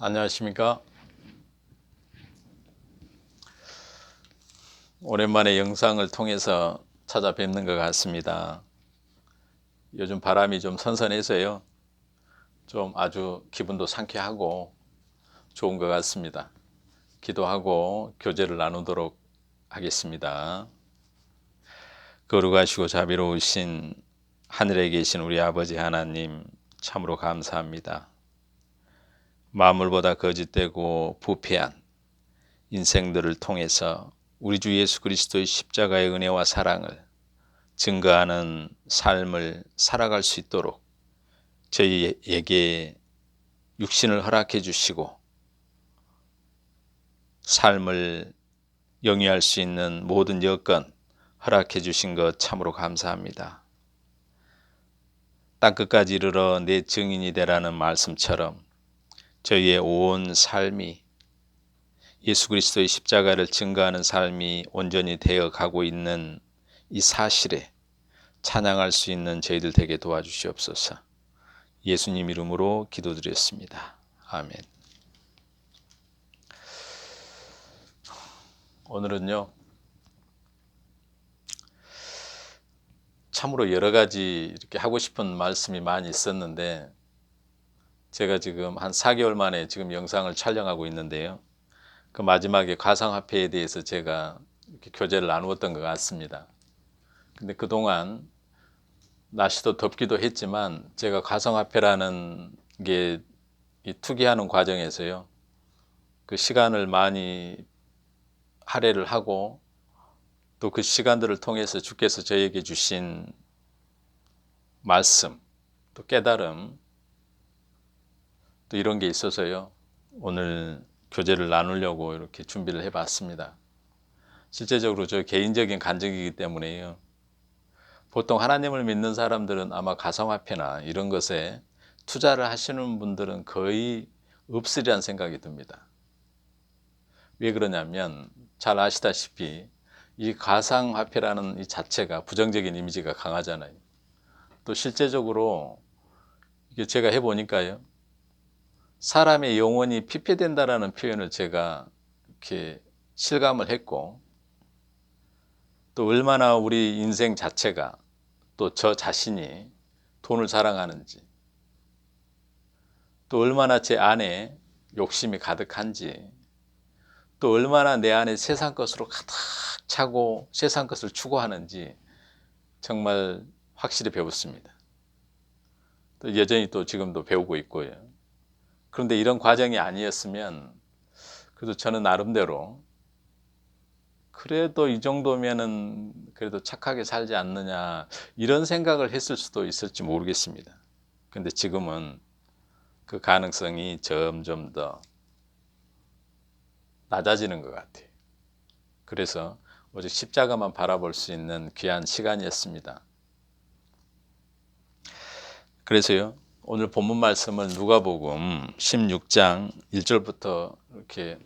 안녕하십니까. 오랜만에 영상을 통해서 찾아뵙는 것 같습니다. 요즘 바람이 좀 선선해서요. 좀 아주 기분도 상쾌하고 좋은 것 같습니다. 기도하고 교제를 나누도록 하겠습니다. 거룩하시고 자비로우신 하늘에 계신 우리 아버지 하나님, 참으로 감사합니다. 만물보다 거짓되고 부패한 인생들을 통해서 우리 주 예수 그리스도의 십자가의 은혜와 사랑을 증거하는 삶을 살아갈 수 있도록 저희에게 육신을 허락해 주시고 삶을 영위할 수 있는 모든 여건 허락해 주신 것 참으로 감사합니다. 땅끝까지 이르러 내 증인이 되라는 말씀처럼 저희의 온 삶이 예수 그리스도의 십자가를 증거하는 삶이 온전히 되어 가고 있는 이 사실에 찬양할 수 있는 저희들 되게 도와주시옵소서. 예수님 이름으로 기도드렸습니다. 아멘. 오늘은요, 참으로 여러 가지 이렇게 하고 싶은 말씀이 많이 있었는데, 제가 지금 한 4개월 만에 지금 영상을 촬영하고 있는데요. 그 마지막에 가상화폐에 대해서 제가 이렇게 교제를 나누었던 것 같습니다. 근데 그동안 날씨도 덥기도 했지만, 제가 가상화폐라는 게 이 투기하는 과정에서요, 그 시간을 많이 할애를 하고 또 그 시간들을 통해서 주께서 저에게 주신 말씀, 또 깨달음, 또 이런 게 있어서요, 오늘 교제를 나누려고 이렇게 준비를 해봤습니다. 실제적으로 저 개인적인 간증이기 때문에요, 보통 하나님을 믿는 사람들은 아마 가상화폐나 이런 것에 투자를 하시는 분들은 거의 없으리란 생각이 듭니다. 왜 그러냐면 잘 아시다시피 이 가상화폐라는 이 자체가 부정적인 이미지가 강하잖아요. 또 실제적으로 이게 제가 해보니까요, 사람의 영혼이 피폐된다라는 표현을 제가 이렇게 실감을 했고, 또 얼마나 우리 인생 자체가, 또 저 자신이 돈을 사랑하는지, 또 얼마나 제 안에 욕심이 가득한지, 또 얼마나 내 안에 세상 것으로 가득 차고 세상 것을 추구하는지 정말 확실히 배웠습니다. 또 여전히 또 지금도 배우고 있고요. 그런데 이런 과정이 아니었으면 그래도 저는 나름대로 그래도 이 정도면은 그래도 착하게 살지 않느냐 이런 생각을 했을 수도 있을지 모르겠습니다. 근데 지금은 그 가능성이 점점 더 낮아지는 것 같아요. 그래서 오직 십자가만 바라볼 수 있는 귀한 시간이었습니다. 그래서요, 오늘 본문 말씀을 누가복음 16장 1절부터 이렇게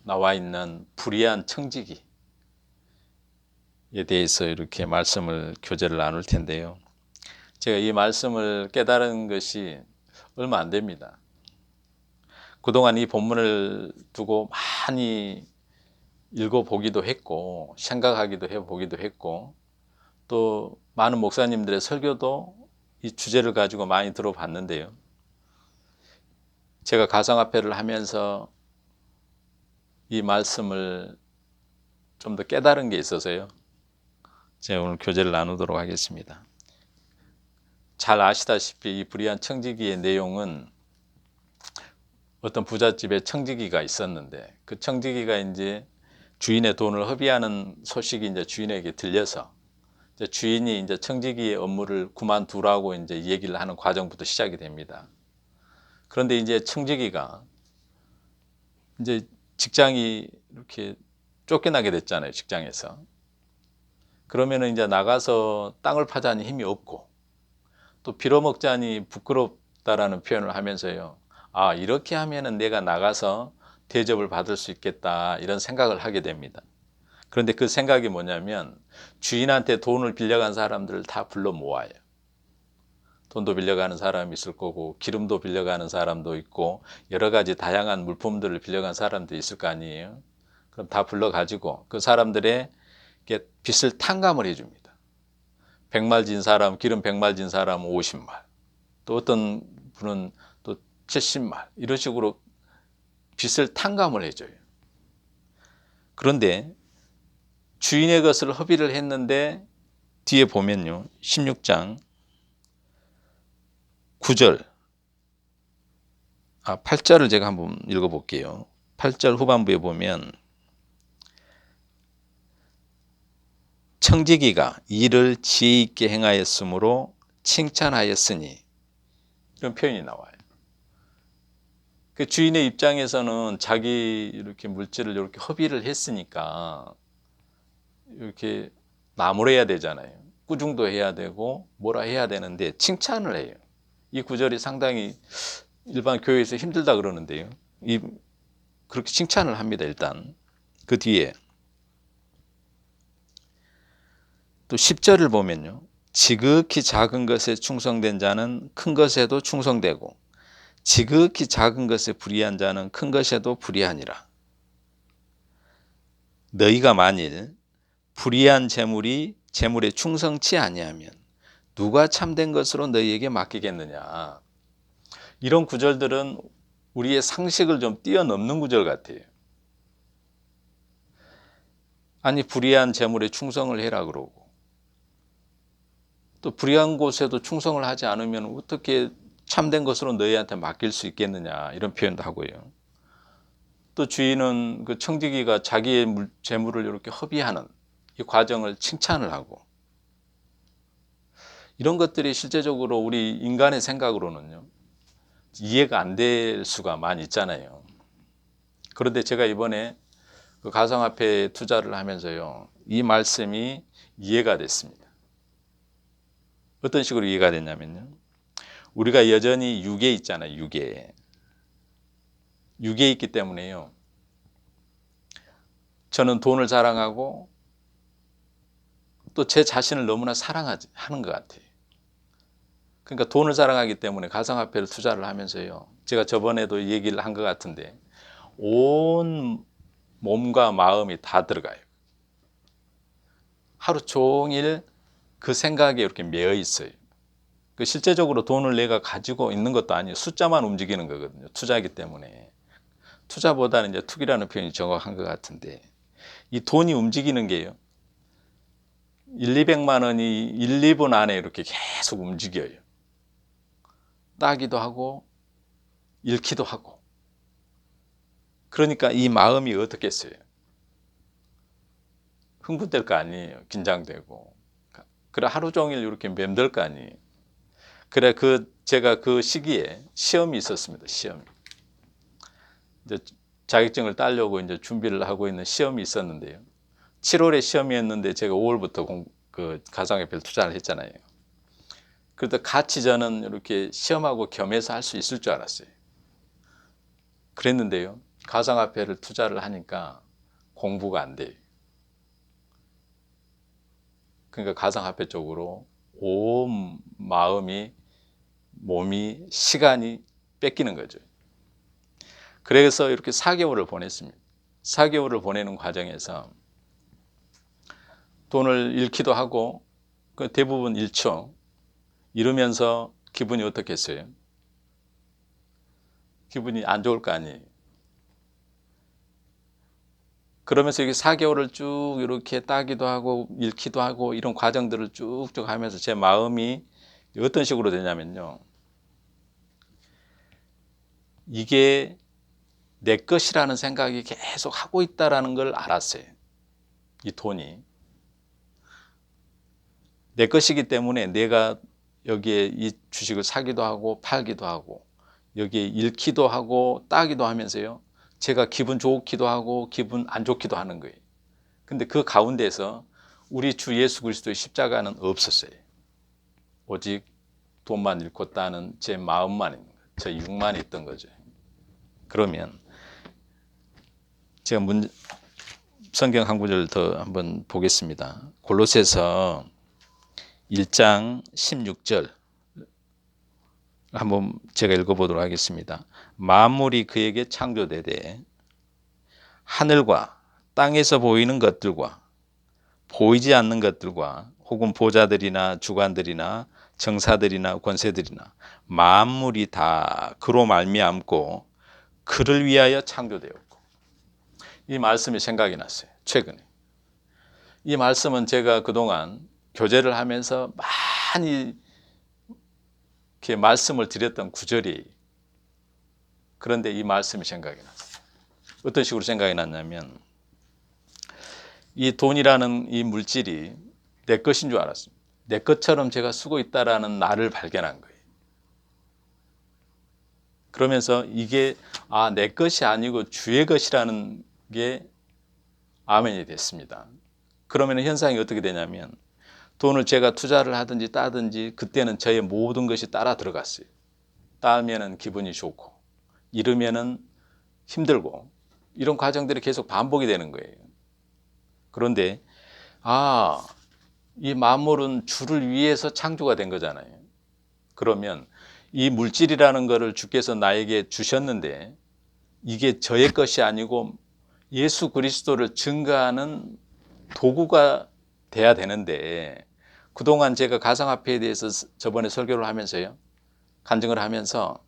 나와 있는 불의한 청지기에 대해서 이렇게 말씀을 교제를 나눌 텐데요. 제가 이 말씀을 깨달은 것이 얼마 안 됩니다. 그동안 이 본문을 두고 많이 읽어보기도 했고 생각하기도 해보기도 했고 또 많은 목사님들의 설교도 이 주제를 가지고 많이 들어봤는데요. 제가 가상화폐를 하면서 이 말씀을 좀 더 깨달은 게 있어서요, 제가 오늘 교제를 나누도록 하겠습니다. 잘 아시다시피 이 불의한 청지기의 내용은 어떤 부잣집에 청지기가 있었는데 그 청지기가 이제 주인의 돈을 허비하는 소식이 이제 주인에게 들려서 이제 주인이 이제 청지기의 업무를 그만두라고 이제 얘기를 하는 과정부터 시작이 됩니다. 그런데 이제 청지기가 이제 직장이 이렇게 쫓겨나게 됐잖아요, 직장에서. 그러면은 이제 나가서 땅을 파자니 힘이 없고 또 빌어먹자니 부끄럽다라는 표현을 하면서요, 아, 이렇게 하면은 내가 나가서 대접을 받을 수 있겠다 이런 생각을 하게 됩니다. 그런데 그 생각이 뭐냐면 주인한테 돈을 빌려간 사람들을 다 불러 모아요. 돈도 빌려가는 사람이 있을 거고 기름도 빌려가는 사람도 있고 여러 가지 다양한 물품들을 빌려간 사람도 있을 거 아니에요. 그럼 다 불러가지고 그 사람들의 빚을 탕감을 해줍니다. 100말 진 사람, 기름 100말 진 사람 50말, 또 어떤 분은 또 70말, 이런 식으로 빚을 탕감을 해줘요. 그런데 주인의 것을 허비를 했는데 뒤에 보면요, 16장 9절, 8절을 제가 한번 읽어볼게요. 8절 후반부에 보면 청지기가 이를 지혜 있게 행하였으므로 칭찬하였으니, 이런 표현이 나와요. 그 주인의 입장에서는 자기 이렇게 물질을 이렇게 허비를 했으니까 이렇게 나무래야 되잖아요. 꾸중도 해야 되고 뭐라 해야 되는데 칭찬을 해요. 이 구절이 상당히 일반 교회에서 힘들다 그러는데요. 그렇게 칭찬을 합니다. 일단 그 뒤에 또 10절을 보면요, 지극히 작은 것에 충성된 자는 큰 것에도 충성되고 지극히 작은 것에 불의한 자는 큰 것에도 불의하니라. 너희가 만일 불의한 재물에 충성치 아니하면 누가 참된 것으로 너희에게 맡기겠느냐. 이런 구절들은 우리의 상식을 좀 뛰어넘는 구절 같아요. 아니, 불의한 재물에 충성을 해라 그러고 또 불의한 곳에도 충성을 하지 않으면 어떻게 참된 것으로 너희한테 맡길 수 있겠느냐, 이런 표현도 하고요. 또 주인은 그 청지기가 자기의 재물을 이렇게 허비하는 이 과정을 칭찬을 하고, 이런 것들이 실제적으로 우리 인간의 생각으로는요 이해가 안 될 수가 많이 있잖아요. 그런데 제가 이번에 그 가상화폐 투자를 하면서요, 이 말씀이 이해가 됐습니다. 어떤 식으로 이해가 됐냐면요, 우리가 여전히 육에 있잖아요. 육에 있기 때문에요, 저는 돈을 자랑하고 또 제 자신을 너무나 사랑하는 것 같아요. 그러니까 돈을 자랑하기 때문에 가상화폐를 투자를 하면서요, 제가 저번에도 얘기를 한 것 같은데 온 몸과 마음이 다 들어가요. 하루 종일 그 생각에 이렇게 매여 있어요. 실제적으로 돈을 내가 가지고 있는 것도 아니에요. 숫자만 움직이는 거거든요. 투자이기 때문에. 투자보다는 이제 투기라는 표현이 정확한 것 같은데, 이 돈이 움직이는 게요, 200만 원이 1, 2분 안에 이렇게 계속 움직여요. 따기도 하고 잃기도 하고. 그러니까 이 마음이 어떻겠어요? 흥분될 거 아니에요. 긴장되고. 그래 하루 종일 이렇게 맴돌 거 아니에요. 그래 제가 그 시기에 시험이 있었습니다. 시험이. 이제 자격증을 따려고 이제 준비를 하고 있는 시험이 있었는데요. 7월에 시험이었는데 제가 5월부터 그 가상화폐를 투자를 했잖아요. 그래도 같이 저는 이렇게 시험하고 겸해서 할 수 있을 줄 알았어요. 그랬는데요, 가상화폐를 투자를 하니까 공부가 안 돼요. 그러니까 가상화폐 쪽으로 온 마음이, 몸이, 시간이 뺏기는 거죠. 그래서 이렇게 4개월을 보냈습니다. 4개월을 보내는 과정에서 돈을 잃기도 하고 대부분 잃죠. 잃으면서 기분이 어떻겠어요? 기분이 안 좋을 거 아니에요. 그러면서 이렇게 4개월을 쭉 이렇게 따기도 하고 잃기도 하고 이런 과정들을 쭉쭉 하면서 제 마음이 어떤 식으로 되냐면요, 이게 내 것이라는 생각이 계속 하고 있다라는 걸 알았어요. 이 돈이 내 것이기 때문에 내가 여기에 이 주식을 사기도 하고 팔기도 하고 여기에 잃기도 하고 따기도 하면서요, 제가 기분 좋기도 하고 기분 안 좋기도 하는 거예요. 근데 그 가운데서 우리 주 예수 그리스도의 십자가는 없었어요. 오직 돈만 잃고 따는 제 마음만 있는 거예요. 저 육만 있던 거죠. 그러면 제가 성경 한 구절 더 한번 보겠습니다. 골로새서 1장 16절. 한번 제가 읽어보도록 하겠습니다. 만물이 그에게 창조되되 하늘과 땅에서 보이는 것들과 보이지 않는 것들과 혹은 보좌들이나 주관들이나 정사들이나 권세들이나 만물이 다 그로 말미암고 그를 위하여 창조되었고. 이 말씀이 생각이 났어요. 최근에. 이 말씀은 제가 그동안 교제를 하면서 많이 이렇게 말씀을 드렸던 구절이에요. 그런데 이 말씀이 생각이 났어요. 어떤 식으로 생각이 났냐면 이 돈이라는 이 물질이 내 것인 줄 알았습니다. 내 것처럼 제가 쓰고 있다라는 나를 발견한 거예요. 그러면서 이게 내 것이 아니고 주의 것이라는 게 아멘이 됐습니다. 그러면 현상이 어떻게 되냐면 돈을 제가 투자를 하든지 따든지 그때는 저의 모든 것이 따라 들어갔어요. 따면은 기분이 좋고 잃으면은 힘들고 이런 과정들이 계속 반복이 되는 거예요. 그런데 이 만물은 주를 위해서 창조가 된 거잖아요. 그러면 이 물질이라는 것을 주께서 나에게 주셨는데 이게 저의 것이 아니고 예수 그리스도를 증거하는 도구가 돼야 되는데 그동안 제가 가상화폐에 대해서 저번에 설교를 하면서요. 간증을 하면서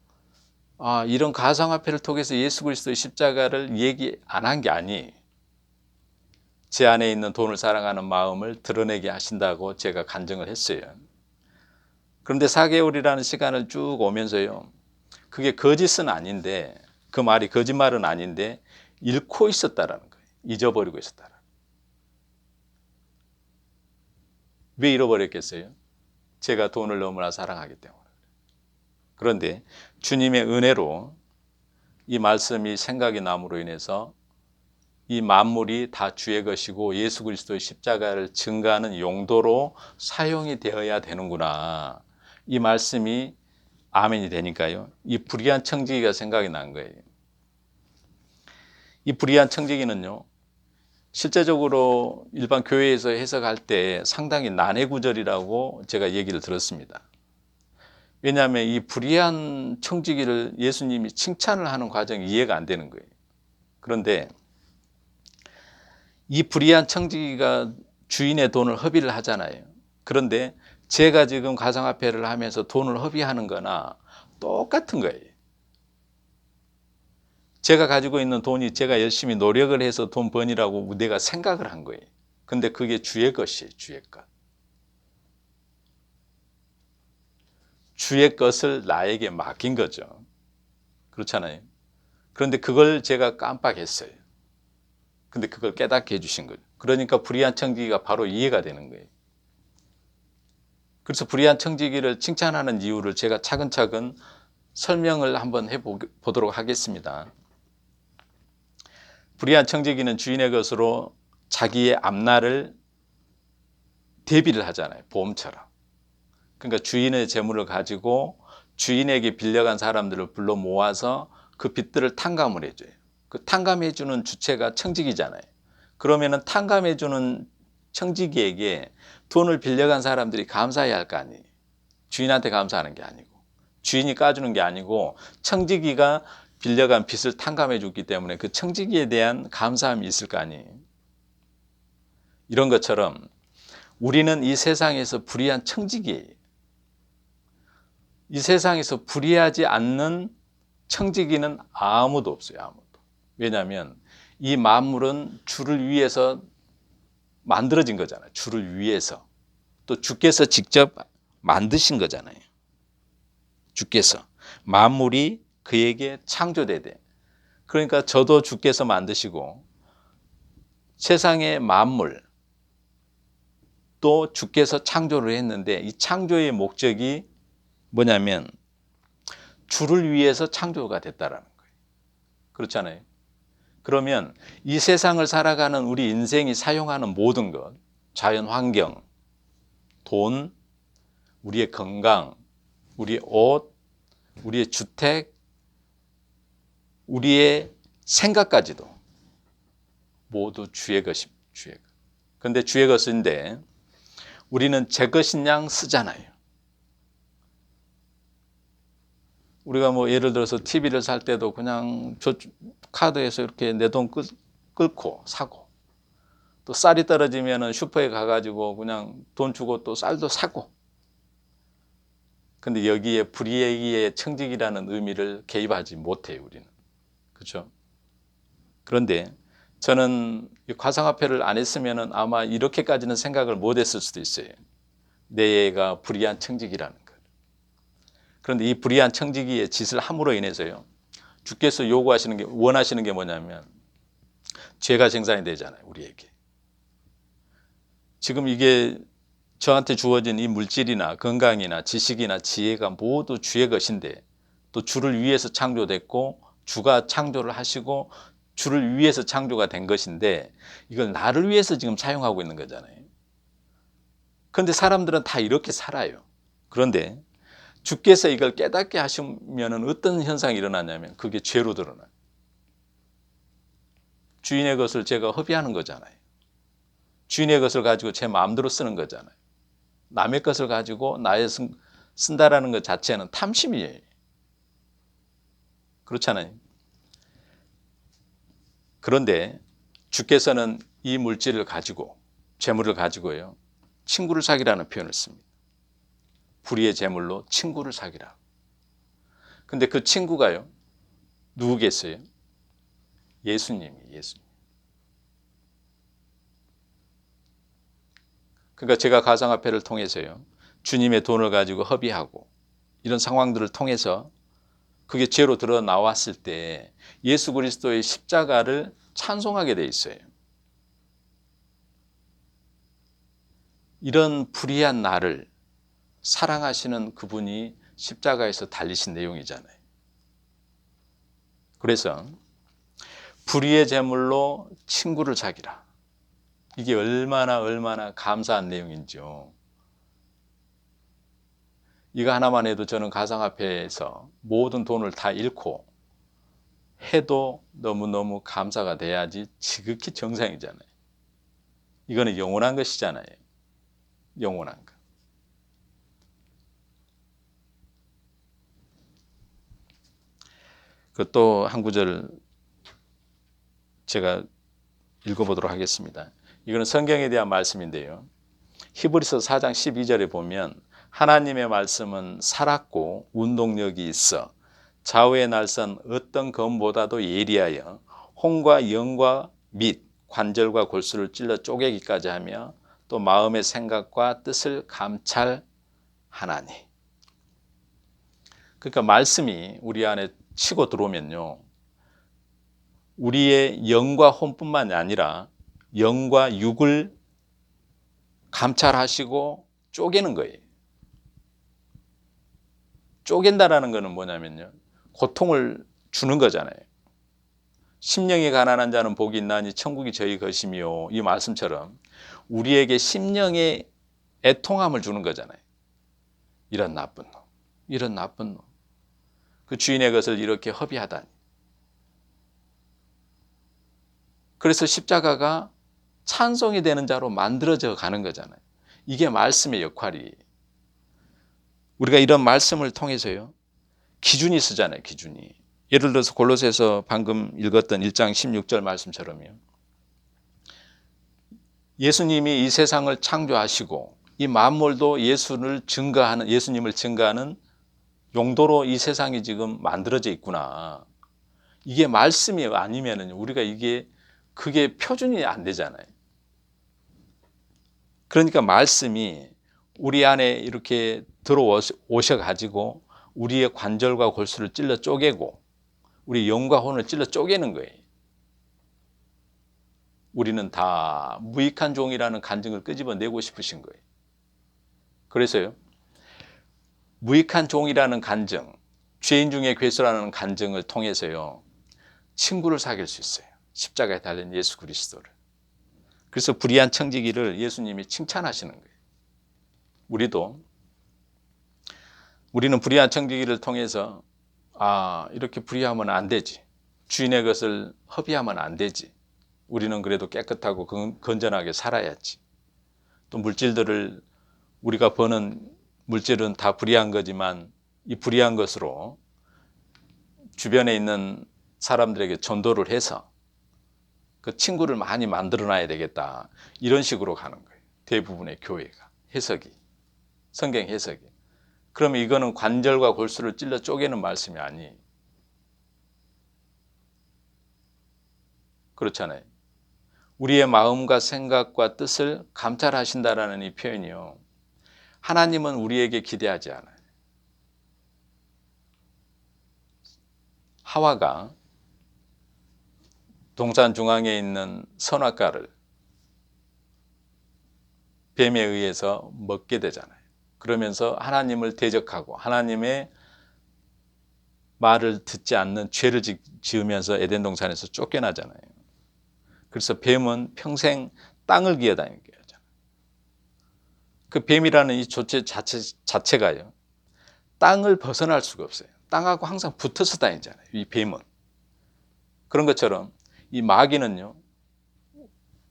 이런 가상화폐를 통해서 예수 그리스도의 십자가를 얘기 안 한 게 아니에요. 제 안에 있는 돈을 사랑하는 마음을 드러내게 하신다고 제가 간증을 했어요. 그런데 4개월이라는 시간을 쭉 오면서요. 그게 거짓은 아닌데 그 말이 거짓말은 아닌데 잃고 있었다라는 거예요. 잊어버리고 있었다라는 거예요. 왜 잃어버렸겠어요? 제가 돈을 너무나 사랑하기 때문에. 그런데 주님의 은혜로 이 말씀이 생각이 남으로 인해서 이 만물이 다 주의 것이고 예수 그리스도의 십자가를 증거하는 용도로 사용이 되어야 되는구나. 이 말씀이 아멘이 되니까요. 이 불의한 청지기가 생각이 난 거예요. 이 불의한 청지기는요. 실제적으로 일반 교회에서 해석할 때 상당히 난해 구절이라고 제가 얘기를 들었습니다. 왜냐하면 이 불의한 청지기를 예수님이 칭찬을 하는 과정이 이해가 안 되는 거예요. 그런데 이 불의한 청지기가 주인의 돈을 허비를 하잖아요. 그런데 제가 지금 가상화폐를 하면서 돈을 허비하는 거나 똑같은 거예요. 제가 가지고 있는 돈이 제가 열심히 노력을 해서 돈 번이라고 내가 생각을 한 거예요. 근데 그게 주의 것이에요. 주의 것. 주의 것을 나에게 맡긴 거죠. 그렇잖아요. 그런데 그걸 제가 깜빡했어요. 근데 그걸 깨닫게 해주신 거예요. 그러니까 불의한 청지기가 바로 이해가 되는 거예요. 그래서 불의한 청지기를 칭찬하는 이유를 제가 차근차근 설명을 한번 해보도록 하겠습니다. 불의한 청지기는 주인의 것으로 자기의 앞날을 대비를 하잖아요. 보험처럼. 그러니까 주인의 재물을 가지고 주인에게 빌려간 사람들을 불러 모아서 그 빚들을 탕감을 해줘요. 그 탕감해주는 주체가 청지기잖아요. 그러면은 탕감해주는 청지기에게 돈을 빌려간 사람들이 감사해야 할 거 아니에요. 주인한테 감사하는 게 아니고 주인이 까주는 게 아니고 청지기가 빌려간 빚을 탕감해 줬기 때문에 그 청지기에 대한 감사함이 있을 거 아니에요. 이런 것처럼 우리는 이 세상에서 불의한 청지기예요. 이 세상에서 불의하지 않는 청지기는 아무도 없어요. 아무도. 왜냐하면 이 만물은 주를 위해서 만들어진 거잖아요. 주를 위해서. 또 주께서 직접 만드신 거잖아요. 주께서. 만물이 그에게 창조되되. 그러니까 저도 주께서 만드시고 세상의 만물 또 주께서 창조를 했는데 이 창조의 목적이 뭐냐면 주를 위해서 창조가 됐다라는 거예요. 그렇잖아요. 그러면 이 세상을 살아가는 우리 인생이 사용하는 모든 것, 자연 환경, 돈, 우리의 건강, 우리의 옷, 우리의 주택, 우리의 생각까지도 모두 주의 것입니다. 주의 것. 그런데 주의 것인데 우리는 제 것인 양 쓰잖아요. 우리가 뭐 예를 들어서 TV를 살 때도 그냥 저 카드에서 이렇게 내 돈 끊고 사고, 또 쌀이 떨어지면은 슈퍼에 가가지고 그냥 돈 주고 또 쌀도 사고. 근데 여기에 불이익의 청직이라는 의미를 개입하지 못해요, 우리는. 그렇죠? 그런데 저는 이 가상화폐를 안 했으면은 아마 이렇게까지는 생각을 못 했을 수도 있어요. 내 애가 불의한 청직이라는 것. 그런데 이 불의한 청지기의 짓을 함으로 인해서요, 주께서 요구하시는 게, 원하시는 게 뭐냐면 죄가 생산이 되잖아요, 우리에게. 지금 이게 저한테 주어진 이 물질이나 건강이나 지식이나 지혜가 모두 주의 것인데, 또 주를 위해서 창조됐고 주가 창조를 하시고 주를 위해서 창조가 된 것인데, 이걸 나를 위해서 지금 사용하고 있는 거잖아요. 그런데 사람들은 다 이렇게 살아요. 그런데 주께서 이걸 깨닫게 하시면 어떤 현상이 일어나냐면 그게 죄로 드러나요. 주인의 것을 제가 허비하는 거잖아요. 주인의 것을 가지고 제 마음대로 쓰는 거잖아요. 남의 것을 가지고 나의 쓴다라는 것 자체는 탐심이에요. 그렇잖아요. 그런데 주께서는 이 물질을 가지고, 재물을 가지고요, 친구를 사귀라는 표현을 씁니다. 불의의 재물로 친구를 사귀라. 근데 그 친구가요, 누구겠어요? 예수님이. 그러니까 제가 가상화폐를 통해서요, 주님의 돈을 가지고 허비하고 이런 상황들을 통해서 그게 죄로 드러 나왔을 때 예수 그리스도의 십자가를 찬송하게 돼 있어요. 이런 불의한 나를 사랑하시는 그분이 십자가에서 달리신 내용이잖아요. 그래서 불의의 제물로 친구를 사귀라. 이게 얼마나 감사한 내용인지요. 이거 하나만 해도 저는 가상화폐에서 모든 돈을 다 잃고 해도 너무너무 감사가 돼야지 지극히 정상이잖아요. 이거는 영원한 것이잖아요. 영원한 것. 그 또 한 구절 제가 읽어보도록 하겠습니다. 이거는 성경에 대한 말씀인데요. 히브리서 4장 12절에 보면 하나님의 말씀은 살았고 운동력이 있어 좌우의 날선 어떤 검보다도 예리하여 혼과 영과 및 관절과 골수를 찔러 쪼개기까지 하며 또 마음의 생각과 뜻을 감찰하나니. 그러니까 말씀이 우리 안에 치고 들어오면요, 우리의 영과 혼뿐만이 아니라 영과 육을 감찰하시고 쪼개는 거예요. 쪼갠다라는 것은 뭐냐면요, 고통을 주는 거잖아요. 심령이 가난한 자는 복이 있나니 천국이 저희 것이며, 이 말씀처럼 우리에게 심령의 애통함을 주는 거잖아요. 이런 나쁜 놈, 이런 나쁜 놈, 그 주인의 것을 이렇게 허비하다니. 그래서 십자가가 찬송이 되는 자로 만들어져 가는 거잖아요. 이게 말씀의 역할이. 우리가 이런 말씀을 통해서요, 기준이 쓰잖아요. 기준이. 예를 들어서 골로새서 방금 읽었던 1장 16절 말씀처럼요, 예수님이 이 세상을 창조하시고 이 만물도 예수님을 증거하는 용도로 이 세상이 지금 만들어져 있구나. 이게 말씀이 아니면은 우리가 그게 표준이 안 되잖아요. 그러니까 말씀이 우리 안에 이렇게 들어오셔가지고 우리의 관절과 골수를 찔러 쪼개고 우리 영과 혼을 찔러 쪼개는 거예요. 우리는 다 무익한 종이라는 간증을 끄집어내고 싶으신 거예요. 그래서요, 무익한 종이라는 간증, 죄인 중에 괴수라는 간증을 통해서요, 친구를 사귈 수 있어요. 십자가에 달린 예수 그리스도를. 그래서 불의한 청지기를 예수님이 칭찬하시는 거예요. 우리는 불의한 청지기를 통해서 이렇게 불의하면 안 되지, 주인의 것을 허비하면 안 되지, 우리는 그래도 깨끗하고 건전하게 살아야지, 또 물질들을 우리가 버는 물질은 다 불의한 거지만 이 불의한 것으로 주변에 있는 사람들에게 전도를 해서 그 친구를 많이 만들어놔야 되겠다. 이런 식으로 가는 거예요. 대부분의 교회가. 해석이. 성경 해석이. 그러면 이거는 관절과 골수를 찔러 쪼개는 말씀이 아니에요. 그렇잖아요. 우리의 마음과 생각과 뜻을 감찰하신다라는 이 표현이요. 하나님은 우리에게 기대하지 않아요. 하와가 동산 중앙에 있는 선악과를 뱀에 의해서 먹게 되잖아요. 그러면서 하나님을 대적하고 하나님의 말을 듣지 않는 죄를 지으면서 에덴 동산에서 쫓겨나잖아요. 그래서 뱀은 평생 땅을 기어다니게 하잖아요. 그 뱀이라는 이 존재 자체가요. 땅을 벗어날 수가 없어요. 땅하고 항상 붙어서 다니잖아요. 이 뱀은. 그런 것처럼 이 마귀는요.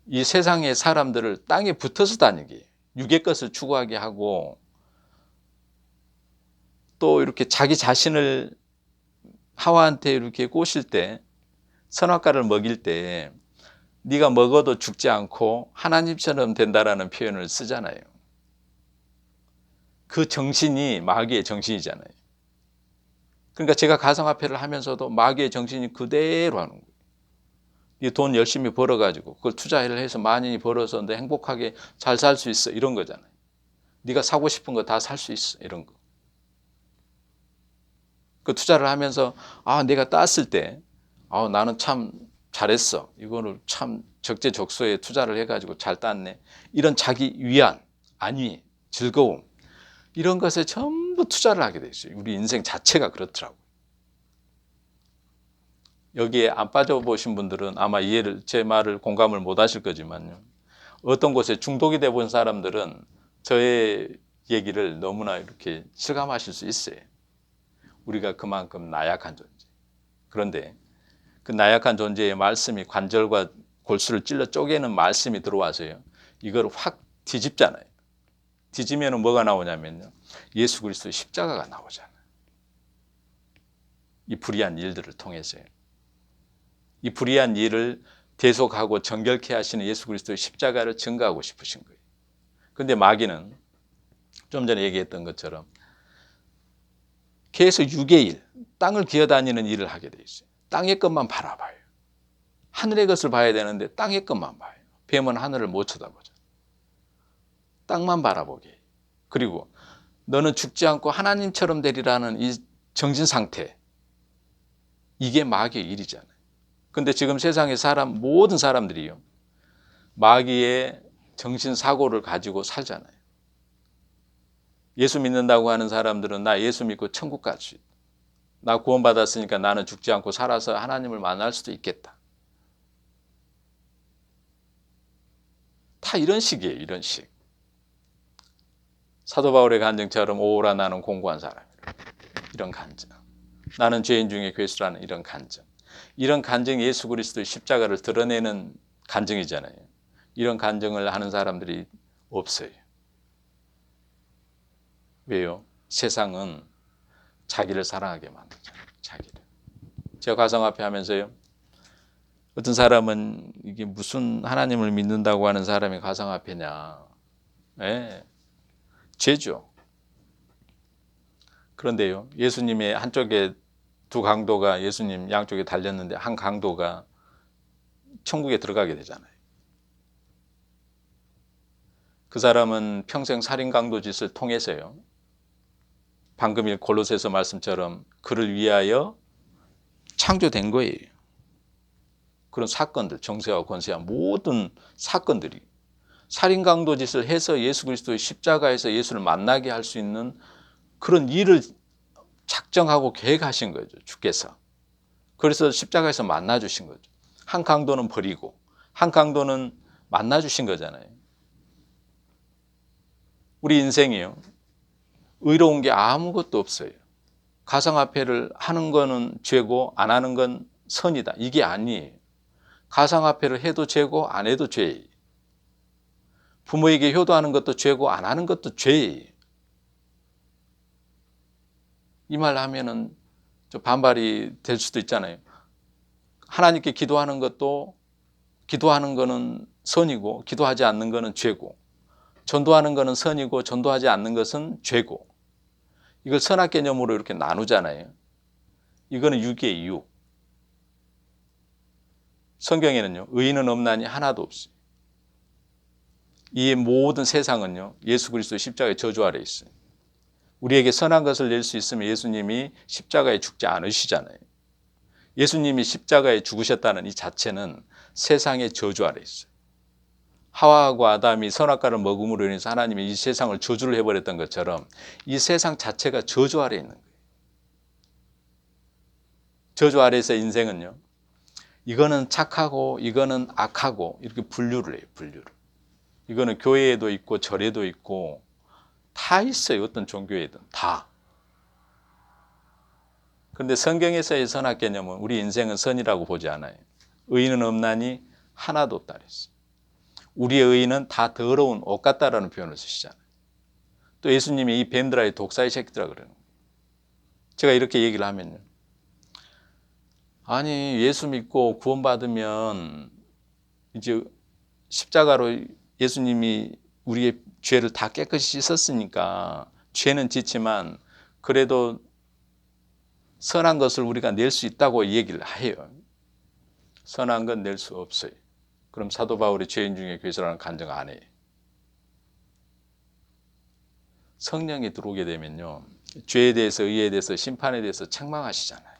이 세상의 사람들을 땅에 붙어서 다니게, 육의 것을 추구하게 하고 또 이렇게 자기 자신을 하와한테 이렇게 꼬실 때, 선악과를 먹일 때 네가 먹어도 죽지 않고 하나님처럼 된다라는 표현을 쓰잖아요. 그 정신이 마귀의 정신이잖아요. 그러니까 제가 가상화폐를 하면서도 마귀의 정신이 그대로 하는 거예요. 이 돈 열심히 벌어가지고 그걸 투자를 해서 많이 벌어서 내 행복하게 잘 살 수 있어, 이런 거잖아요. 네가 사고 싶은 거 다 살 수 있어, 이런 거. 그 투자를 하면서 내가 땄을 때 나는 참 잘했어, 이거를 참 적재적소에 투자를 해가지고 잘 땄네, 이런 자기 위안, 안위, 즐거움, 이런 것에 전부 투자를 하게 돼 있어요. 우리 인생 자체가 그렇더라고요. 여기에 안 빠져보신 분들은 아마 제 말을 공감을 못 하실 거지만요. 어떤 곳에 중독이 돼 본 사람들은 저의 얘기를 너무나 이렇게 실감하실 수 있어요. 우리가 그만큼 나약한 존재. 그런데 그 나약한 존재의 말씀이 관절과 골수를 찔러 쪼개는 말씀이 들어와서요. 이걸 확 뒤집잖아요. 뒤지면 뭐가 나오냐면요. 예수 그리스도의 십자가가 나오잖아요. 이 불의한 일들을 통해서요. 이 불의한 일을 대속하고 정결케 하시는 예수 그리스도의 십자가를 증거하고 싶으신 거예요. 그런데 마귀는 좀 전에 얘기했던 것처럼 계속 육의 일, 땅을 기어다니는 일을 하게 돼 있어요. 땅의 것만 바라봐요. 하늘의 것을 봐야 되는데 땅의 것만 봐요. 뱀은 하늘을 못 쳐다보죠. 땅만 바라보게 해요. 그리고 너는 죽지 않고 하나님처럼 되리라는 이 정신 상태, 이게 마귀의 일이잖아요. 근데 지금 세상의 모든 사람들이요, 마귀의 정신사고를 가지고 살잖아요. 예수 믿는다고 하는 사람들은 나 예수 믿고 천국 갈 수 있다. 나 구원받았으니까 나는 죽지 않고 살아서 하나님을 만날 수도 있겠다. 다 이런 식이에요, 이런 식. 사도 바울의 간증처럼 오라 나는 공고한 사람이라. 이런 간증. 나는 죄인 중에 괴수라는 이런 간증. 이런 간증이 예수 그리스도의 십자가를 드러내는 간증이잖아요. 이런 간증을 하는 사람들이 없어요. 왜요? 세상은 자기를 사랑하게 만들잖아요. 자기를. 제가 가상화폐 하면서요. 어떤 사람은 이게 무슨 하나님을 믿는다고 하는 사람이 가상화폐냐. 네. 죄죠. 그런데요. 예수님의 한쪽에 두 강도가 예수님 양쪽에 달렸는데 한 강도가 천국에 들어가게 되잖아요. 그 사람은 평생 살인 강도 짓을 통해서요. 방금 골로새서 말씀처럼 그를 위하여 창조된 거예요. 그런 사건들, 정세와 권세와 모든 사건들이 살인 강도 짓을 해서 예수 그리스도의 십자가에서 예수를 만나게 할 수 있는 그런 일을 작정하고 계획하신 거죠. 주께서. 그래서 십자가에서 만나 주신 거죠. 한 강도는 버리고 한 강도는 만나 주신 거잖아요. 우리 인생이요. 의로운 게 아무것도 없어요. 가상화폐를 하는 거는 죄고 안 하는 건 선이다, 이게 아니에요. 가상화폐를 해도 죄고 안 해도 죄예요. 부모에게 효도하는 것도 죄고 안 하는 것도 죄예요. 이 말 하면은 좀 반발이 될 수도 있잖아요. 하나님께 기도하는 것도, 기도하는 거는 선이고 기도하지 않는 거는 죄고, 전도하는 거는 선이고 전도하지 않는 것은 죄고, 이걸 선악 개념으로 이렇게 나누잖아요. 이거는 육이에요, 육. 성경에는요, 의인은 없나니 하나도 없어요. 이 모든 세상은요, 예수 그리스도의 십자가의 저주 아래 있어요. 우리에게 선한 것을 낼 수 있으면 예수님이 십자가에 죽지 않으시잖아요. 예수님이 십자가에 죽으셨다는 이 자체는 세상의 저주 아래 있어요. 하와하고 아담이 선악과를 먹음으로 인해서 하나님이 이 세상을 저주를 해버렸던 것처럼 이 세상 자체가 저주 아래 있는 거예요. 저주 아래에서 인생은요, 이거는 착하고 이거는 악하고 이렇게 분류를 해요. 분류를. 이거는 교회에도 있고 절에도 있고 다 있어요. 어떤 종교에든 다. 그런데 성경에서의 선악 개념은 우리 인생은 선이라고 보지 않아요. 의인은 없나니 하나도 없다 그랬어요. 우리의 의인은 다 더러운 옷 같다라는 표현을 쓰시잖아요. 또 예수님이 이 뱀들아의 독사의 새끼들아 그러는 거예요. 제가 이렇게 얘기를 하면요, 아니 예수 믿고 구원받으면 이제 십자가로 예수님이 우리의 죄를 다 깨끗이 씻었으니까 죄는 짓지만 그래도 선한 것을 우리가 낼 수 있다고 얘기를 해요. 선한 건 낼 수 없어요. 그럼 사도 바울이 죄인 중에 괴수라는 간증 안 해요. 성령이 들어오게 되면요, 죄에 대해서, 의에 대해서, 심판에 대해서 책망하시잖아요.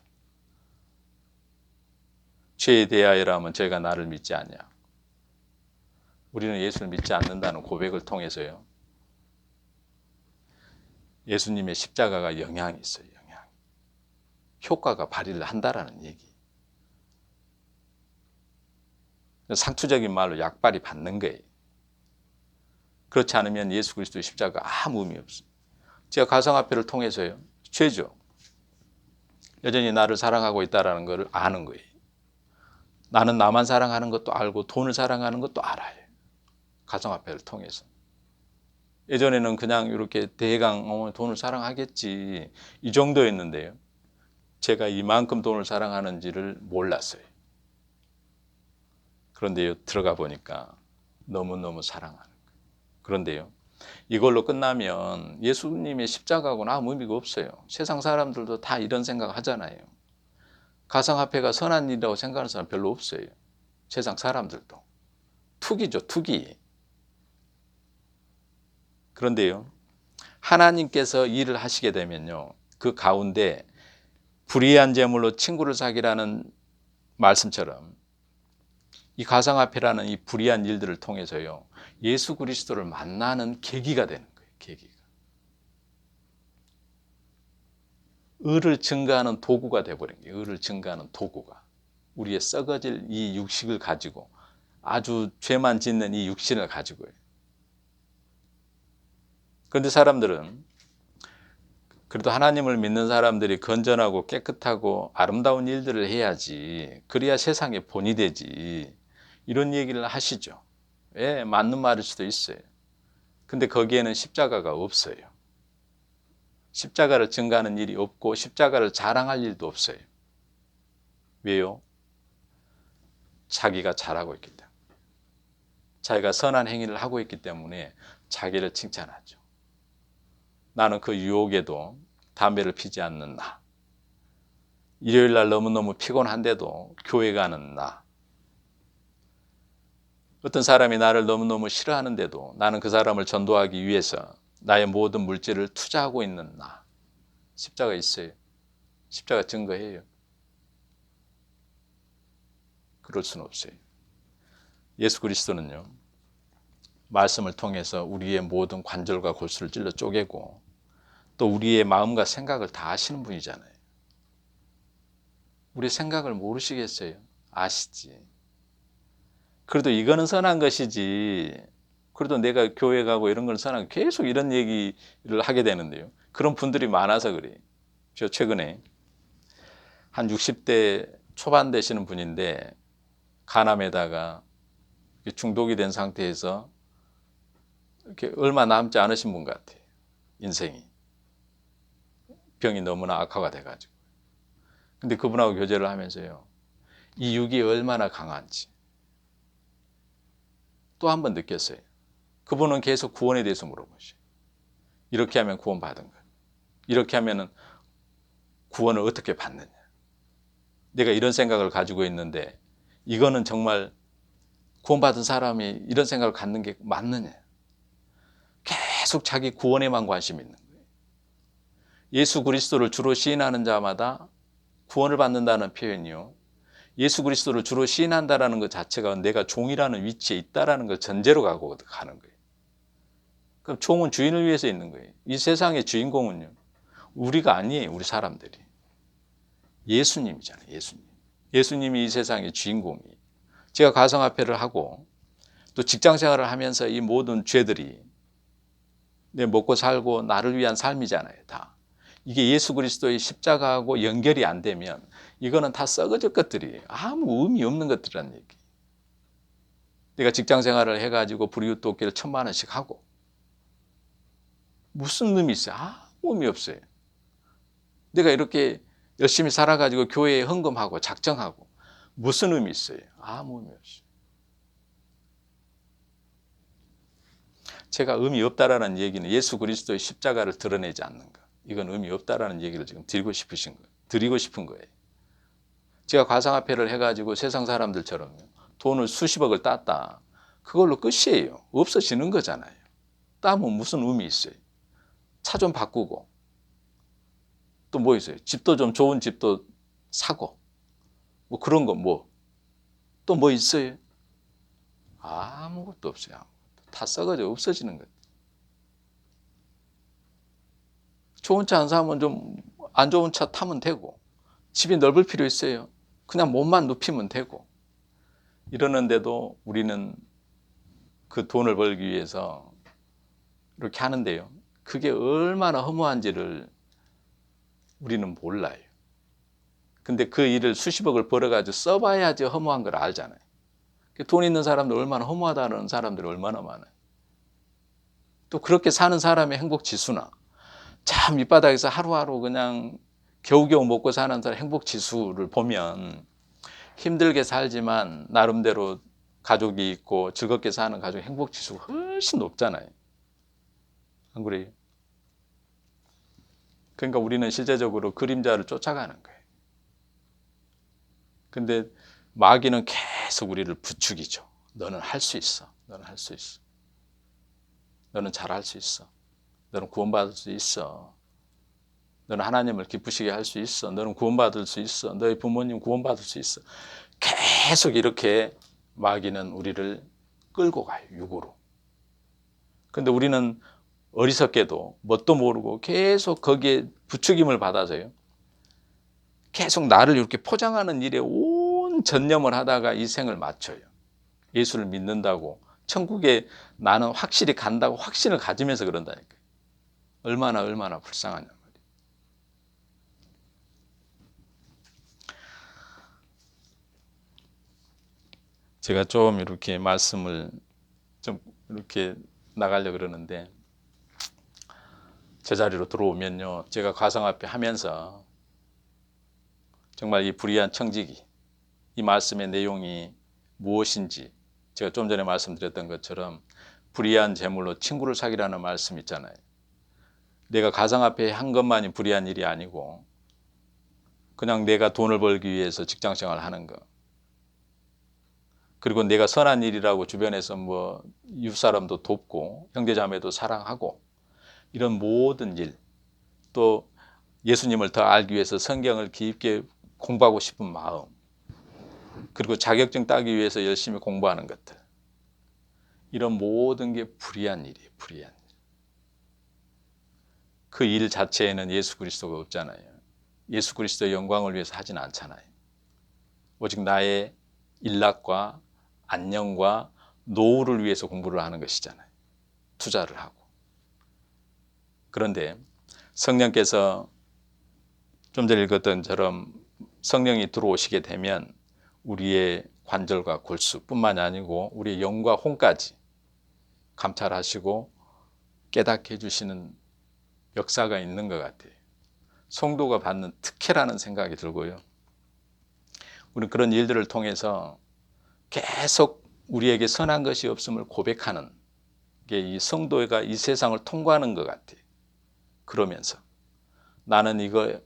죄에 대하여라면 죄가 나를 믿지 않냐. 우리는 예수를 믿지 않는다는 고백을 통해서요, 예수님의 십자가가 영향이 있어요. 영향. 효과가 발휘를 한다라는 얘기. 상투적인 말로 약발이 받는 거예요. 그렇지 않으면 예수 그리스도의 십자가가 아무 의미 없어요. 제가 가상화폐를 통해서요, 죄죠. 여전히 나를 사랑하고 있다는 것을 아는 거예요. 나는 나만 사랑하는 것도 알고 돈을 사랑하는 것도 알아요. 가상화폐를 통해서. 예전에는 그냥 이렇게 대강 돈을 사랑하겠지 이 정도였는데요, 제가 이만큼 돈을 사랑하는지를 몰랐어요. 그런데요, 들어가 보니까 너무너무 사랑하는 거예요. 그런데요, 이걸로 끝나면 예수님의 십자가하고는 아무 의미가 없어요. 세상 사람들도 다 이런 생각 하잖아요. 가상화폐가 선한 일이라고 생각하는 사람 별로 없어요. 세상 사람들도. 투기죠, 투기. 그런데요, 하나님께서 일을 하시게 되면요, 그 가운데 불의한 재물로 친구를 사귀라는 말씀처럼 이 가상화폐라는 이 불의한 일들을 통해서요, 예수 그리스도를 만나는 계기가 되는 거예요. 계기가. 의를 증가하는 도구가 되어버린 거예요. 의를 증가하는 도구가. 우리의 썩어질 이 육식을 가지고, 아주 죄만 짓는 이 육신을 가지고요. 그런데 사람들은, 그래도 하나님을 믿는 사람들이 건전하고 깨끗하고 아름다운 일들을 해야지, 그래야 세상의 본이 되지, 이런 얘기를 하시죠. 예, 맞는 말일 수도 있어요. 근데 거기에는 십자가가 없어요. 십자가를 증가하는 일이 없고 십자가를 자랑할 일도 없어요. 왜요? 자기가 잘하고 있기 때문에. 자기가 선한 행위를 하고 있기 때문에 자기를 칭찬하죠. 나는 그 유혹에도 담배를 피지 않는 나. 일요일 날 너무너무 피곤한데도 교회 가는 나. 어떤 사람이 나를 너무너무 싫어하는데도 나는 그 사람을 전도하기 위해서 나의 모든 물질을 투자하고 있는 나. 십자가 있어요. 십자가 증거해요. 그럴 수는 없어요. 예수 그리스도는요, 말씀을 통해서 우리의 모든 관절과 골수를 찔러 쪼개고 또 우리의 마음과 생각을 다 아시는 분이잖아요. 우리의 생각을 모르시겠어요? 아시지. 그래도 이거는 선한 것이지, 그래도 내가 교회 가고 이런 건 선한, 계속 이런 얘기를 하게 되는데요, 그런 분들이 많아서 그래요. 저 최근에 한 60대 초반 되시는 분인데 간암에다가 중독이 된 상태에서 이렇게 얼마 남지 않으신 분 같아요. 인생이. 병이 너무나 악화가 돼가지고. 근데 그분하고 교제를 하면서요, 이 육이 얼마나 강한지 또 한 번 느꼈어요. 그분은 계속 구원에 대해서 물어보셔요. 이렇게 하면 구원 받은 거예요. 이렇게 하면은 구원을 어떻게 받느냐. 내가 이런 생각을 가지고 있는데 이거는 정말 구원받은 사람이 이런 생각을 갖는 게 맞느냐. 계속 자기 구원에만 관심 있는 거예요. 예수 그리스도를 주로 시인하는 자마다 구원을 받는다는 표현이요, 예수 그리스도를 주로 시인한다라는 것 자체가 내가 종이라는 위치에 있다라는 걸 전제로 가는 거예요. 그럼 종은 주인을 위해서 있는 거예요. 이 세상의 주인공은요, 우리가 아니에요. 우리 사람들이. 예수님이잖아요. 예수님. 예수님이 이 세상의 주인공이에요. 제가 가정화폐를 하고 또 직장생활을 하면서 이 모든 죄들이 내 먹고 살고 나를 위한 삶이잖아요. 다. 이게 예수 그리스도의 십자가하고 연결이 안 되면 이거는 다 썩어질 것들이에요. 아무 의미 없는 것들이라는 얘기. 내가 직장생활을 해가지고 불이웃 돕기를 1,000만 원씩 하고 무슨 의미 있어요? 아무 의미 없어요. 내가 이렇게 열심히 살아가지고 교회에 헌금하고 작정하고 무슨 의미 있어요? 아무 의미 없어요. 제가 의미 없다라는 얘기는 예수 그리스도의 십자가를 드러내지 않는 거. 이건 의미 없다라는 얘기를 지금 드리고 싶은 거예요. 제가 가상화폐를 해가지고 세상 사람들처럼 돈을 수십억을 땄다. 그걸로 끝이에요. 없어지는 거잖아요. 따면 무슨 의미 있어요? 차 좀 바꾸고 또 뭐 있어요? 집도 좀 좋은 집도 사고 뭐 그런 거 뭐 또 뭐 있어요? 아무것도 없어요. 다 썩어져 없어지는 거예요. 좋은 차 안 사면 좀 안 좋은 차 타면 되고 집이 넓을 필요 있어요. 그냥 몸만 눕히면 되고 이러는데도 우리는 그 돈을 벌기 위해서 이렇게 하는데요. 그게 얼마나 허무한지를 우리는 몰라요. 근데 그 일을 수십억을 벌어가지고 써봐야지 허무한 걸 알잖아요. 돈 있는 사람들 얼마나 허무하다는 사람들이 얼마나 많아요. 또 그렇게 사는 사람의 행복 지수나 참 밑바닥에서 하루하루 그냥 겨우겨우 먹고 사는 사람 행복 지수를 보면 힘들게 살지만 나름대로 가족이 있고 즐겁게 사는 가족의 행복 지수가 훨씬 높잖아요. 안 그래요? 그러니까 우리는 실제적으로 그림자를 쫓아가는 거예요. 근데 마귀는 계속 우리를 부추기죠. 너는 할 수 있어. 너는 할 수 있어. 너는 잘할 수 있어. 너는 구원받을 수 있어. 너는 하나님을 기쁘시게 할 수 있어. 너는 구원받을 수 있어. 너희 부모님 구원받을 수 있어. 계속 이렇게 마귀는 우리를 끌고 가요. 육으로. 근데 우리는 어리석게도 뭣도 모르고 계속 거기에 부추김을 받아서요. 계속 나를 이렇게 포장하는 일에 온 전념을 하다가 이 생을 마쳐요. 예수를 믿는다고 천국에 나는 확실히 간다고 확신을 가지면서 그런다니까요. 얼마나 불쌍하냐 말이에요. 제가 좀 이렇게 말씀을 좀 이렇게 나가려고 그러는데 제자리로 들어오면요, 제가 가상화폐 하면서 정말 이 불의한 청지기, 이 말씀의 내용이 무엇인지, 제가 좀 전에 말씀드렸던 것처럼 불의한 재물로 친구를 사귀라는 말씀 있잖아요. 내가 가상화폐 한 것만이 불의한 일이 아니고 그냥 내가 돈을 벌기 위해서 직장생활을 하는 거, 그리고 내가 선한 일이라고 주변에서 뭐 이웃사람도 돕고 형제자매도 사랑하고 이런 모든 일, 또 예수님을 더 알기 위해서 성경을 깊게 공부하고 싶은 마음, 그리고 자격증 따기 위해서 열심히 공부하는 것들, 이런 모든 게 불의한 일이에요. 불의한 일. 그 일 자체에는 예수 그리스도가 없잖아요. 예수 그리스도의 영광을 위해서 하진 않잖아요. 오직 나의 일락과 안녕과 노후를 위해서 공부를 하는 것이잖아요. 투자를 하고. 그런데 성령께서 좀 전에 읽었던 것처럼 성령이 들어오시게 되면 우리의 관절과 골수뿐만이 아니고 우리의 영과 혼까지 감찰하시고 깨닫게 해주시는 역사가 있는 것 같아요. 성도가 받는 특혜라는 생각이 들고요. 우리는 그런 일들을 통해서 계속 우리에게 선한 것이 없음을 고백하는 게 이 성도가 이 세상을 통과하는 것 같아요. 그러면서 나는 이거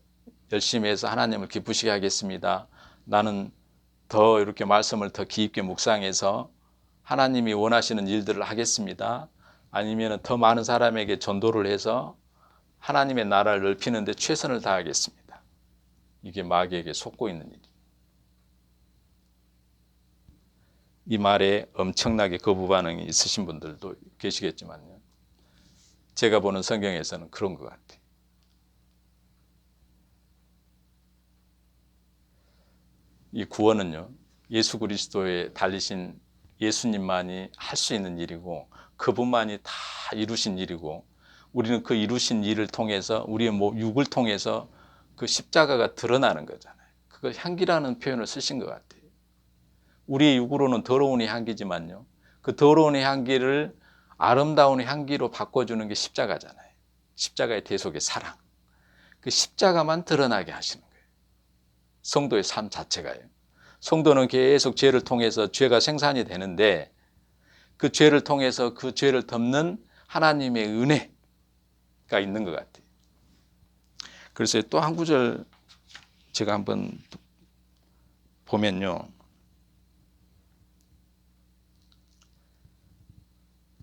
열심히 해서 하나님을 기쁘시게 하겠습니다. 나는 더 이렇게 말씀을 더 깊게 묵상해서 하나님이 원하시는 일들을 하겠습니다. 아니면 더 많은 사람에게 전도를 해서 하나님의 나라를 넓히는 데 최선을 다하겠습니다. 이게 마귀에게 속고 있는 일이에요. 이 말에 엄청나게 거부 반응이 있으신 분들도 계시겠지만요. 제가 보는 성경에서는 그런 것 같아요. 이 구원은요, 예수 그리스도에 달리신 예수님만이 할 수 있는 일이고 그분만이 다 이루신 일이고 우리는 그 이루신 일을 통해서 우리의 육을 통해서 그 십자가가 드러나는 거잖아요. 그걸 향기라는 표현을 쓰신 것 같아요. 우리의 육으로는 더러운 향기지만요, 그 더러운 향기를 아름다운 향기로 바꿔주는 게 십자가잖아요. 십자가의 대속의 사랑, 그 십자가만 드러나게 하시는 거예요. 성도의 삶 자체가요. 성도는 계속 죄를 통해서 죄가 생산이 되는데 그 죄를 통해서 그 죄를 덮는 하나님의 은혜가 있는 것 같아요. 그래서 또 한 구절 제가 한번 보면요,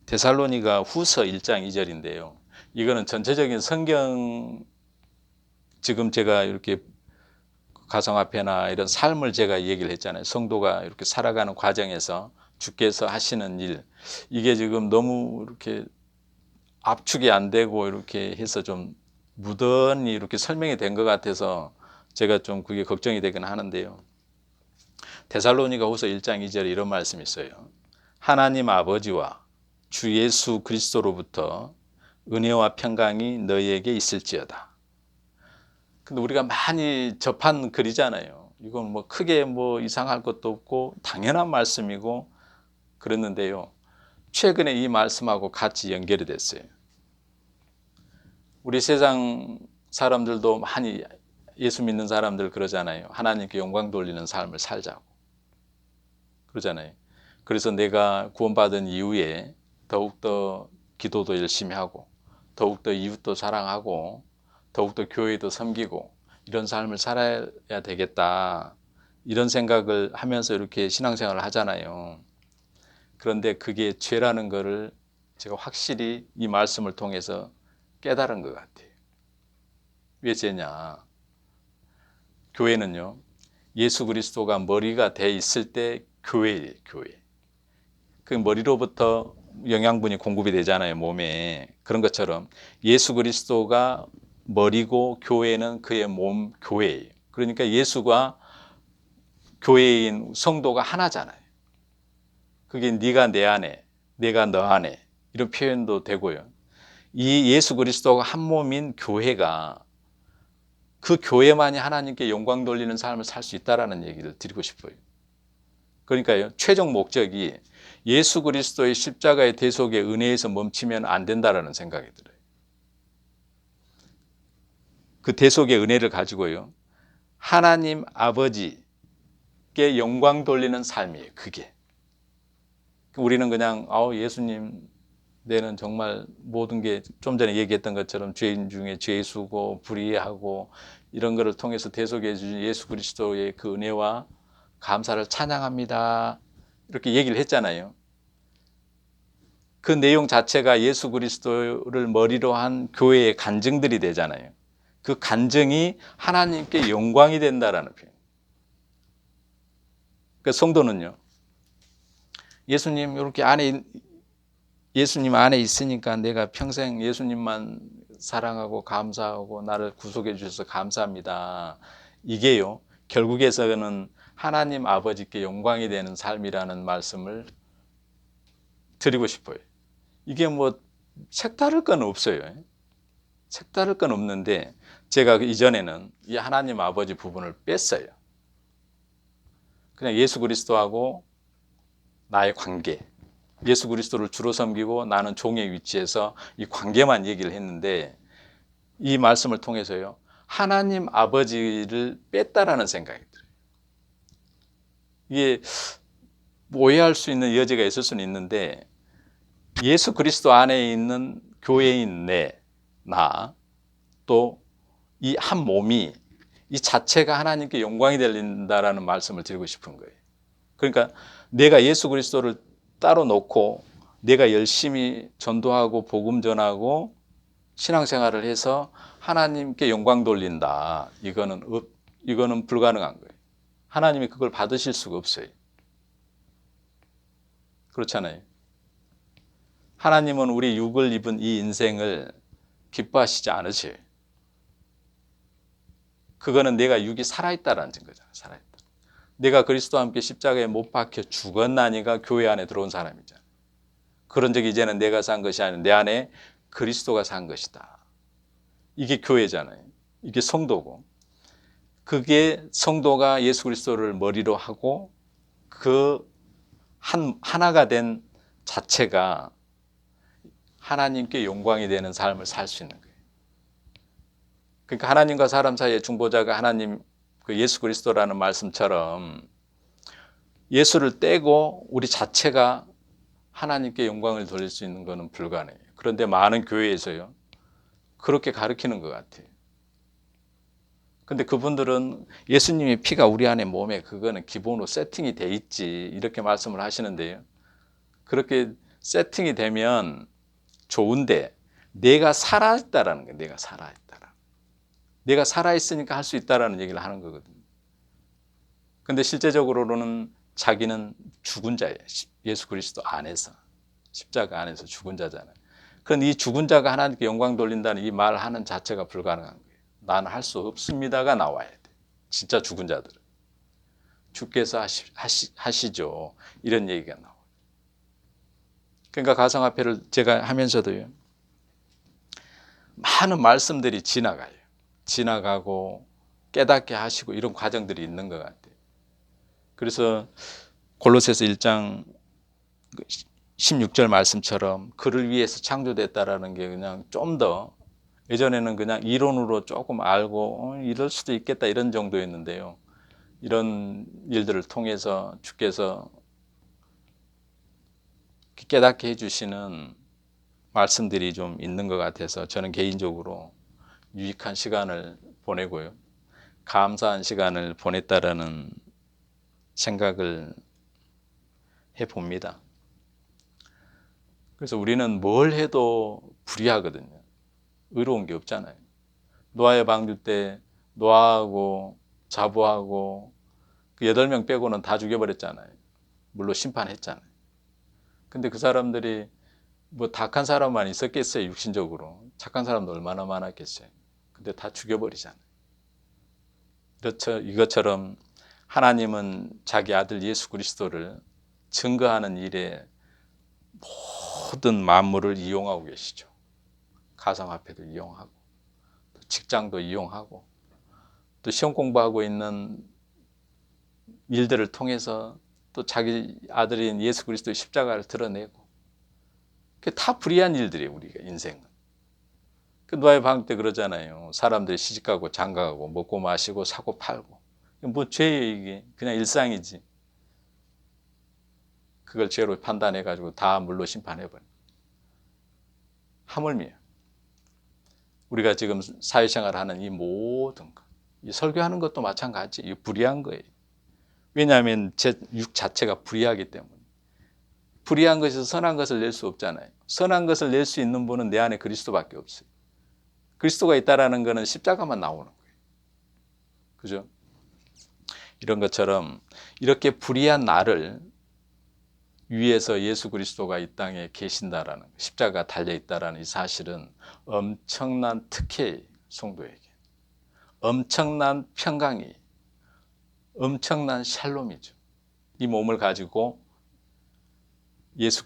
데살로니가 후서 1장 2절인데요. 이거는 전체적인 성경, 지금 제가 이렇게 가정화폐나 이런 삶을 제가 얘기를 했잖아요. 성도가 이렇게 살아가는 과정에서 주께서 하시는 일, 이게 지금 너무 이렇게 압축이 안 되고 이렇게 해서 좀 무던히 이렇게 설명이 된 것 같아서 제가 좀 그게 걱정이 되긴 하는데요. 데살로니가 후서 1장 2절에 이런 말씀이 있어요. 하나님 아버지와 주 예수 그리스도로부터 은혜와 평강이 너희에게 있을지어다. 근데 우리가 많이 접한 글이잖아요. 이건 뭐 크게 뭐 이상할 것도 없고 당연한 말씀이고 그랬는데요. 최근에 이 말씀하고 같이 연결이 됐어요. 우리 세상 사람들도 많이 예수 믿는 사람들 그러잖아요. 하나님께 영광 돌리는 삶을 살자고 그러잖아요. 그래서 내가 구원받은 이후에 더욱더 기도도 열심히 하고 더욱더 이웃도 사랑하고 더욱더 교회도 섬기고 이런 삶을 살아야 되겠다, 이런 생각을 하면서 이렇게 신앙생활을 하잖아요. 그런데 그게 죄라는 것을 제가 확실히 이 말씀을 통해서 깨달은 것 같아요. 왜 죄냐? 교회는요, 예수 그리스도가 머리가 돼 있을 때 교회예요. 교회. 그 머리로부터 영양분이 공급이 되잖아요, 몸에. 그런 것처럼 예수 그리스도가 머리고 교회는 그의 몸, 교회예요. 그러니까 예수가 교회인 성도가 하나잖아요. 그게 네가 내 안에, 내가 너 안에, 이런 표현도 되고요. 이 예수 그리스도가 한 몸인 교회가 그 교회만이 하나님께 영광 돌리는 삶을 살 수 있다는 얘기를 드리고 싶어요. 그러니까요, 최종 목적이 예수 그리스도의 십자가의 대속의 은혜에서 멈추면 안 된다라는 생각이 들어요. 그 대속의 은혜를 가지고요, 하나님 아버지께 영광 돌리는 삶이에요. 그게. 우리는 그냥 예수님, 내는 정말 모든 게 좀 전에 얘기했던 것처럼 죄인 중에 죄수고 불의하고 이런 것을 통해서 대속해 주신 예수 그리스도의 그 은혜와 감사를 찬양합니다, 이렇게 얘기를 했잖아요. 그 내용 자체가 예수 그리스도를 머리로 한 교회의 간증들이 되잖아요. 그 간증이 하나님께 영광이 된다라는 표현. 그 성도는요, 예수님 이렇게 예수님 안에 있으니까 내가 평생 예수님만 사랑하고 감사하고 나를 구속해 주셔서 감사합니다, 이게요, 결국에서는 하나님 아버지께 영광이 되는 삶이라는 말씀을 드리고 싶어요. 이게 뭐 색다를 건 없어요. 색다를 건 없는데 제가 이전에는 이 하나님 아버지 부분을 뺐어요. 그냥 예수 그리스도하고 나의 관계, 예수 그리스도를 주로 섬기고 나는 종의 위치에서 이 관계만 얘기를 했는데 이 말씀을 통해서요, 하나님 아버지를 뺐다라는 생각이 들어요. 이게 오해할 수 있는 여지가 있을 수는 있는데 예수 그리스도 안에 있는 교회인 나, 또 이 한 몸이 이 자체가 하나님께 영광이 들린다라는 말씀을 드리고 싶은 거예요. 그러니까 내가 예수 그리스도를 따로 놓고 내가 열심히 전도하고 복음 전하고 신앙생활을 해서 하나님께 영광 돌린다. 이거는 불가능한 거예요. 하나님이 그걸 받으실 수가 없어요. 그렇잖아요. 하나님은 우리 육을 입은 이 인생을 기뻐하시지 않으셔요. 그거는 내가 육이 살아있다라는 증거잖아요. 살아있다. 내가 그리스도와 함께 십자가에 못 박혀 죽었나니가 교회 안에 들어온 사람이잖아요. 그런 적 이제는 내가 산 것이 아니라 내 안에 그리스도가 산 것이다. 이게 교회잖아요. 이게 성도고. 그게 성도가 예수 그리스도를 머리로 하고 그 하나가 된 자체가 하나님께 영광이 되는 삶을 살 수 있는 거예요. 그러니까 하나님과 사람 사이의 중보자가 하나님 그 예수 그리스도라는 말씀처럼 예수를 떼고 우리 자체가 하나님께 영광을 돌릴 수 있는 것은 불가능해요. 그런데 많은 교회에서요 그렇게 가르치는 것 같아요. 근데 그분들은 예수님의 피가 우리 안에 몸에 그거는 기본으로 세팅이 돼 있지 이렇게 말씀을 하시는데요. 그렇게 세팅이 되면 좋은데 내가 살아있다라는 거예요. 내가 살아있다라. 내가 살아있으니까 할 수 있다라는 얘기를 하는 거거든요. 근데 실제적으로는 자기는 죽은 자예요. 예수 그리스도 안에서. 십자가 안에서 죽은 자잖아요. 그런데 이 죽은 자가 하나님께 영광 돌린다는 이 말하는 자체가 불가능한 거예요. 나는 할 수 없습니다가 나와야 돼. 진짜 죽은 자들은. 주께서 하시죠. 이런 얘기가 나와요. 그러니까 가상화폐를 제가 하면서도요. 많은 말씀들이 지나가고 깨닫게 하시고 이런 과정들이 있는 것 같아요. 그래서 골로새서 1장 16절 말씀처럼 그를 위해서 창조됐다라는 게 그냥 좀 더 예전에는 그냥 이론으로 조금 알고 이럴 수도 있겠다 이런 정도였는데요. 이런 일들을 통해서 주께서 깨닫게 해주시는 말씀들이 좀 있는 것 같아서 저는 개인적으로 유익한 시간을 보내고요. 감사한 시간을 보냈다라는 생각을 해봅니다. 그래서 우리는 뭘 해도 불의하거든요. 의로운 게 없잖아요. 노아의 방주 때 노아하고 자부하고 그 8명 빼고는 다 죽여버렸잖아요. 물론 심판했잖아요. 근데 그 사람들이 뭐 악한 사람만 있었겠어요. 육신적으로. 착한 사람도 얼마나 많았겠어요. 근데 다 죽여버리잖아요. 이것처럼 하나님은 자기 아들 예수 그리스도를 증거하는 일에 모든 만물을 이용하고 계시죠. 가상화폐도 이용하고 또 직장도 이용하고 또 시험 공부하고 있는 일들을 통해서 또 자기 아들인 예수 그리스도의 십자가를 드러내고 그게 다 불의한 일들이에요. 우리가 인생은. 그 노아의 방주 때 그러잖아요. 사람들이 시집가고 장가가고 먹고 마시고 사고 팔고 뭐 죄예요 이게. 그냥 일상이지. 그걸 죄로 판단해가지고 다 물로 심판해버려. 하물며 우리가 지금 사회생활을 하는 이 모든 것, 이 설교하는 것도 마찬가지. 이 불의한 거예요. 왜냐하면 제 육 자체가 불의하기 때문에. 불의한 것에서 선한 것을 낼 수 없잖아요. 선한 것을 낼 수 있는 분은 내 안에 그리스도밖에 없어요. 그리스도가 있다라는 것은 십자가만 나오는 거예요. 그죠? 이런 것처럼 이렇게 불의한 나를 위에서 예수 그리스도가 이 땅에 계신다라는 십자가 달려 있다라는 이 사실은 엄청난 특혜예요. 성도에게. 엄청난 평강이 엄청난 샬롬이죠. 이 몸을 가지고 예수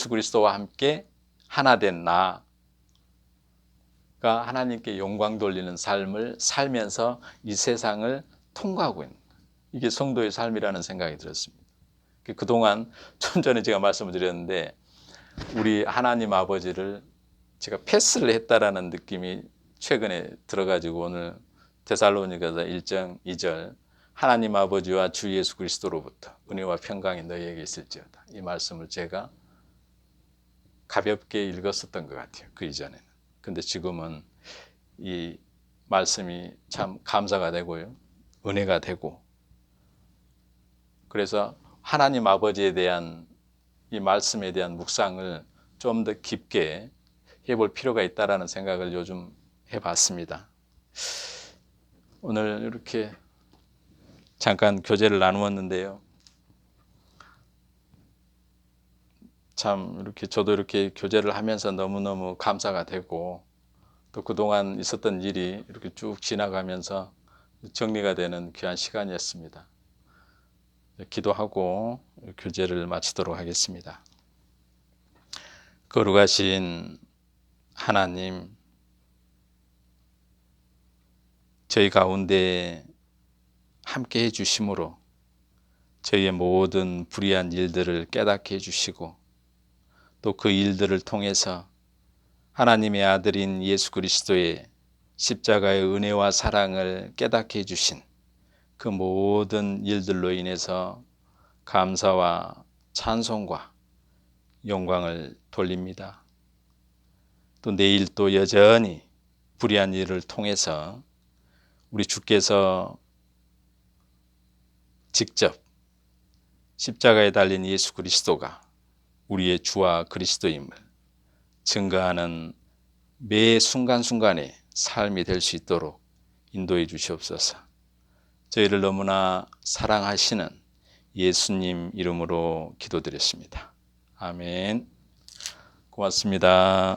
그리스도와 함께 하나 된 나가 하나님께 영광 돌리는 삶을 살면서 이 세상을 통과하고 있는 거예요. 이게 성도의 삶이라는 생각이 들었습니다. 그동안 좀 전에 제가 말씀을 드렸는데 우리 하나님 아버지를 제가 패스를 했다라는 느낌이 최근에 들어가지고 오늘 데살로니가서 1장 2절 하나님 아버지와 주 예수 그리스도로부터 은혜와 평강이 너희에게 있을지어다. 이 말씀을 제가 가볍게 읽었었던 것 같아요. 그 이전에는. 근데 지금은 이 말씀이 참 감사가 되고요. 은혜가 되고. 그래서 하나님 아버지에 대한 이 말씀에 대한 묵상을 좀 더 깊게 해볼 필요가 있다라는 생각을 요즘 해봤습니다. 오늘 이렇게 잠깐 교제를 나누었는데요. 참 이렇게 저도 이렇게 교제를 하면서 너무너무 감사가 되고 또 그동안 있었던 일이 이렇게 쭉 지나가면서 정리가 되는 귀한 시간이었습니다. 기도하고 교제를 마치도록 하겠습니다. 거룩하신 하나님, 저희 가운데 함께 해주심으로 저희의 모든 불의한 일들을 깨닫게 해주시고 또 그 일들을 통해서 하나님의 아들인 예수 그리스도의 십자가의 은혜와 사랑을 깨닫게 해주신 그 모든 일들로 인해서 감사와 찬송과 영광을 돌립니다. 또 내일 또 여전히 불의한 일을 통해서 우리 주께서 직접 십자가에 달린 예수 그리스도가 우리의 주와 그리스도임을 증거하는 매 순간순간의 삶이 될 수 있도록 인도해 주시옵소서. 저희를 너무나 사랑하시는 예수님 이름으로 기도드렸습니다. 아멘. 고맙습니다.